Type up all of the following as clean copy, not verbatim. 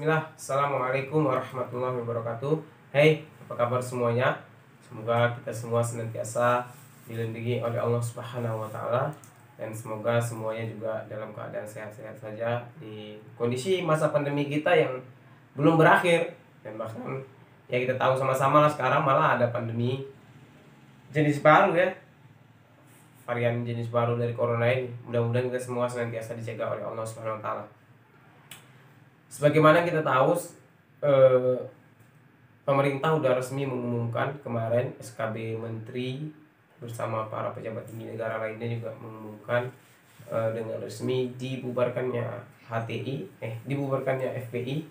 Bismillah, Assalamualaikum warahmatullahi wabarakatuh. Hey, apa kabar semuanya? Semoga kita semua senantiasa dilindungi oleh Allah Subhanahu wa Ta'ala, dan semoga semuanya juga dalam keadaan sehat-sehat saja di kondisi masa pandemi kita yang belum berakhir. Dan bahkan ya kita tahu sama-sama lah, sekarang malah ada pandemi jenis baru ya, varian jenis baru dari corona ini. Mudah-mudahan kita semua senantiasa dijaga oleh Allah Subhanahu wa Ta'ala. Sebagaimana kita tahu, pemerintah sudah resmi mengumumkan kemarin, SKB Menteri bersama para pejabat tinggi negara lainnya juga mengumumkan dengan resmi dibubarkannya dibubarkannya FPI,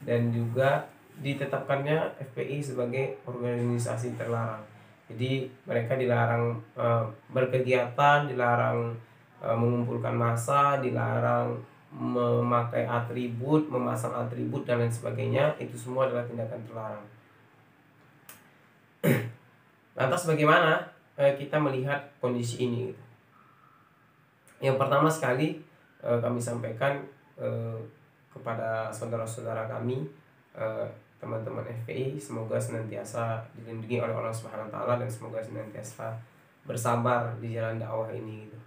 dan juga ditetapkannya FPI sebagai organisasi terlarang. Jadi mereka dilarang berkegiatan, dilarang mengumpulkan massa, dilarang memakai atribut, memasang atribut dan lain sebagainya. Itu semua adalah tindakan terlarang. Lantas bagaimana kita melihat kondisi ini? Yang pertama sekali kami sampaikan kepada saudara-saudara kami, teman-teman FPI, semoga senantiasa dilindungi oleh Allah Subhanahu wa Ta'ala, dan semoga senantiasa bersabar di jalan dakwah ini gitu.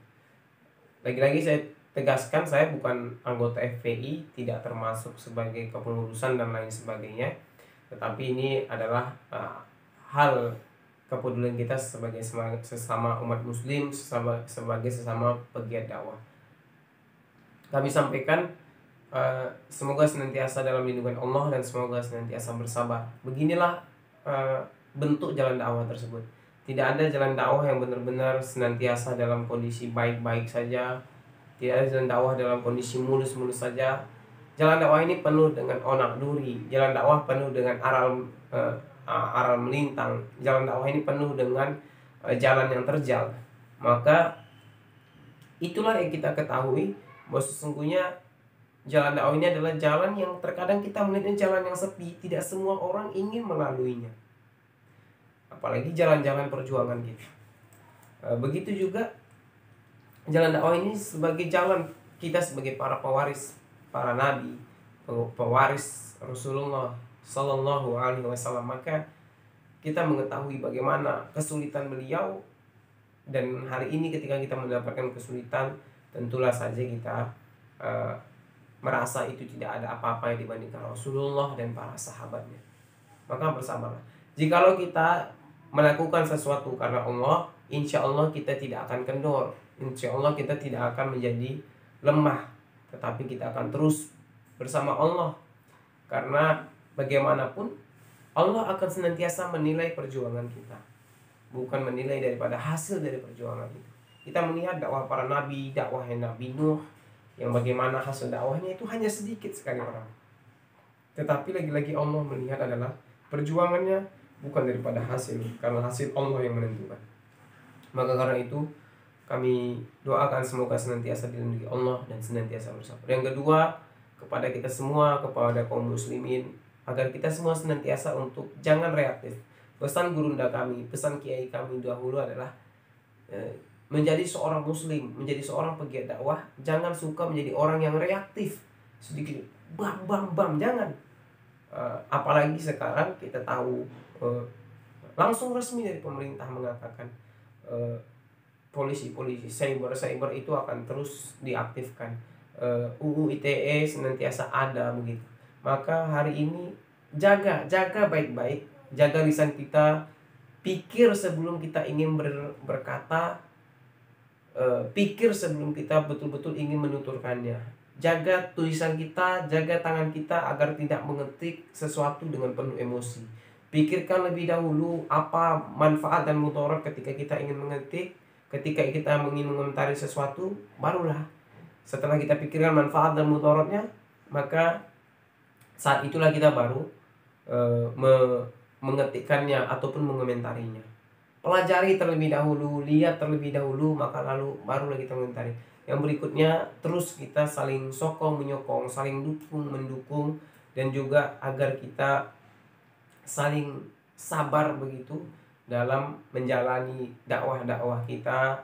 Lagi-lagi saya tegaskan, saya bukan anggota FPI, tidak termasuk sebagai kepengurusan dan lain sebagainya, tetapi ini adalah hal kepedulian kita sebagai sesama umat muslim, sebagai sesama pegiat dakwah. Kami sampaikan semoga senantiasa dalam lindungan Allah dan semoga senantiasa bersabar. Beginilah bentuk jalan dakwah tersebut. Tidak ada jalan dakwah yang benar-benar senantiasa dalam kondisi baik-baik saja. Tidak ada jalan dakwah dalam kondisi mulus-mulus saja. Jalan dakwah ini penuh dengan onak duri. Jalan dakwah penuh dengan aral melintang. Jalan dakwah ini penuh dengan jalan yang terjal. Maka itulah yang kita ketahui, bahwa sesungguhnya jalan dakwah ini adalah jalan yang terkadang kita melihatnya jalan yang sepi. Tidak semua orang ingin melaluinya, apalagi jalan-jalan perjuangan kita. Begitu juga jalan dakwah ini sebagai jalan kita sebagai para pewaris para nabi, pewaris Rasulullah Sallallahu Alaihi Wasallam. Maka kita mengetahui bagaimana kesulitan beliau, dan hari ini ketika kita mendapatkan kesulitan, tentulah saja kita merasa itu tidak ada apa-apa yang dibandingkan Rasulullah dan para sahabatnya. Maka bersabarlah. Jikalau kita melakukan sesuatu karena Allah, insya Allah kita tidak akan kendor, insya Allah kita tidak akan menjadi lemah, tetapi kita akan terus bersama Allah. Karena bagaimanapun Allah akan senantiasa menilai perjuangan kita, bukan menilai daripada hasil dari perjuangan itu. Kita melihat dakwah para nabi, dakwah Nabi Nuh, yang bagaimana hasil dakwahnya itu hanya sedikit sekali orang, tetapi lagi-lagi Allah melihat adalah perjuangannya, bukan daripada hasil, karena hasil Allah yang menentukan. Maka karena itu kami doakan semoga senantiasa dilindungi Allah dan senantiasa bersabar. Yang kedua, kepada kita semua, kepada kaum muslimin, agar kita semua senantiasa untuk jangan reaktif. Pesan gurunda kami, pesan kiai kami dahulu adalah menjadi seorang muslim, menjadi seorang pegiat dakwah, jangan suka menjadi orang yang reaktif, sedikit bam, jangan. Apalagi sekarang kita tahu langsung resmi dari pemerintah mengatakan polisi cyber itu akan terus diaktifkan. UU ITE senantiasa ada begitu. Maka hari ini jaga baik-baik, jaga lisan kita, pikir sebelum kita ingin berkata, pikir sebelum kita betul-betul ingin menuturkannya. Jaga tulisan kita, jaga tangan kita agar tidak mengetik sesuatu dengan penuh emosi. Pikirkan lebih dahulu apa manfaat dan mudarat ketika kita ingin mengetik, ketika kita ingin mengomentari sesuatu, barulah setelah kita pikirkan manfaat dan mudaratnya, maka saat itulah kita baru mengetikkannya ataupun mengomentarinya. Pelajari terlebih dahulu, lihat terlebih dahulu, maka lalu barulah kita mengomentari. Yang berikutnya terus kita saling sokong menyokong, saling mendukung, dan juga agar kita saling sabar begitu dalam menjalani dakwah kita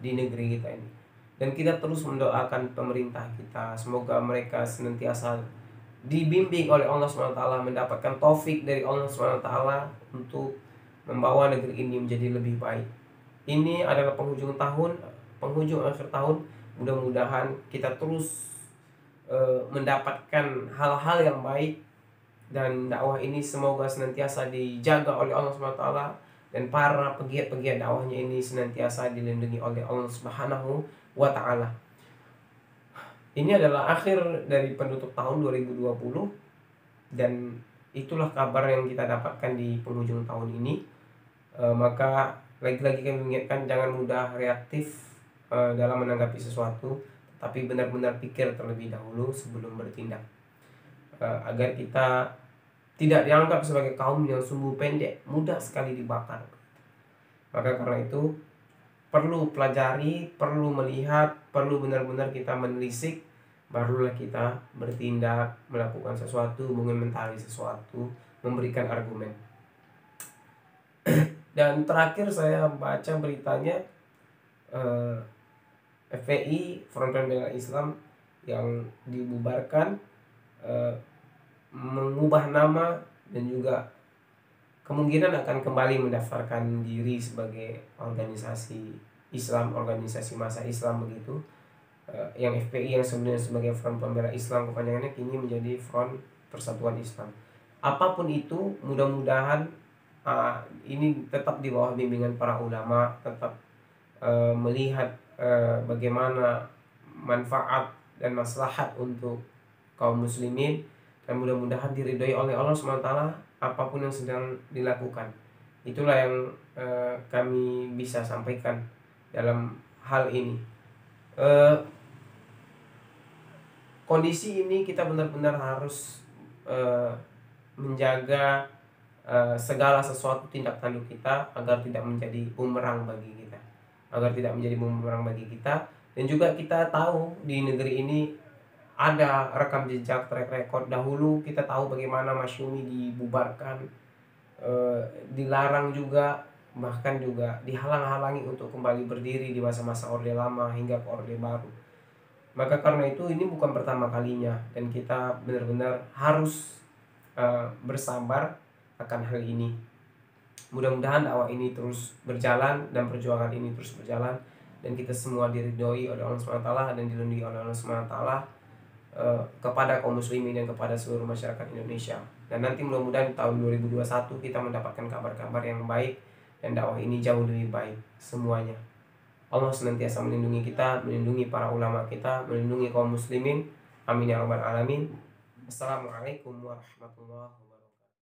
di negeri kita ini. Dan kita terus mendoakan pemerintah kita, semoga mereka senantiasa dibimbing oleh Allah SWT, mendapatkan taufik dari Allah SWT untuk membawa negeri ini menjadi lebih baik. Ini adalah penghujung tahun, penghujung akhir tahun. Mudah-mudahan kita terus mendapatkan hal-hal yang baik, dan dakwah ini semoga senantiasa dijaga oleh Allah SWT, dan para pegiat-pegiat dakwahnya ini senantiasa dilindungi oleh Allah Subhanahu wa Ta'ala. Ini adalah akhir dari penutup tahun 2020, dan itulah kabar yang kita dapatkan di penghujung tahun ini. Maka lagi-lagi kami mengingatkan, jangan mudah reaktif dalam menanggapi sesuatu, tapi benar-benar pikir terlebih dahulu sebelum bertindak, agar kita tidak dianggap sebagai kaum yang sumbu pendek, mudah sekali dibakar. Maka karena itu perlu pelajari, perlu melihat, perlu benar-benar kita menelisik, barulah kita bertindak, melakukan sesuatu, mengomentari sesuatu, memberikan argumen. Dan terakhir saya baca beritanya, FPI, Front Pembela Islam, yang dibubarkan, mengubah nama, dan juga kemungkinan akan kembali mendaftarkan diri sebagai organisasi Islam, organisasi massa Islam begitu. Yang FPI yang sebenarnya sebagai Front Pembela Islam kepanjangannya kini menjadi Front Persatuan Islam. Apapun itu, mudah-mudahan ini tetap di bawah bimbingan para ulama, tetap melihat bagaimana manfaat dan maslahat untuk kaum muslimin, dan mudah-mudahan diridhoi oleh Allah SWT apapun yang sedang dilakukan. Itulah yang kami bisa sampaikan dalam hal ini. Kondisi ini kita benar-benar harus menjaga segala sesuatu tindak tanduk kita agar tidak menjadi bumerang bagi kita, dan juga kita tahu di negeri ini ada rekam jejak, track record. Dahulu kita tahu bagaimana Masyumi dibubarkan, dilarang juga, bahkan juga dihalang-halangi untuk kembali berdiri di masa-masa Orde Lama hingga ke Orde Baru. Maka karena itu ini bukan pertama kalinya, dan kita benar-benar harus bersabar akan hal ini. Mudah-mudahan dakwah ini terus berjalan dan perjuangan ini terus berjalan, dan kita semua diridhoi oleh Allah SWT dan dilindungi oleh Allah SWT kepada kaum muslimin dan kepada seluruh masyarakat Indonesia. Dan nanti mudah-mudahan tahun 2021 kita mendapatkan kabar-kabar yang baik, dan dakwah ini jauh lebih baik semuanya. Allah senantiasa melindungi kita, melindungi para ulama kita, melindungi kaum muslimin. Amin ya rabbal alamin. Assalamualaikum warahmatullahi wabarakatuh.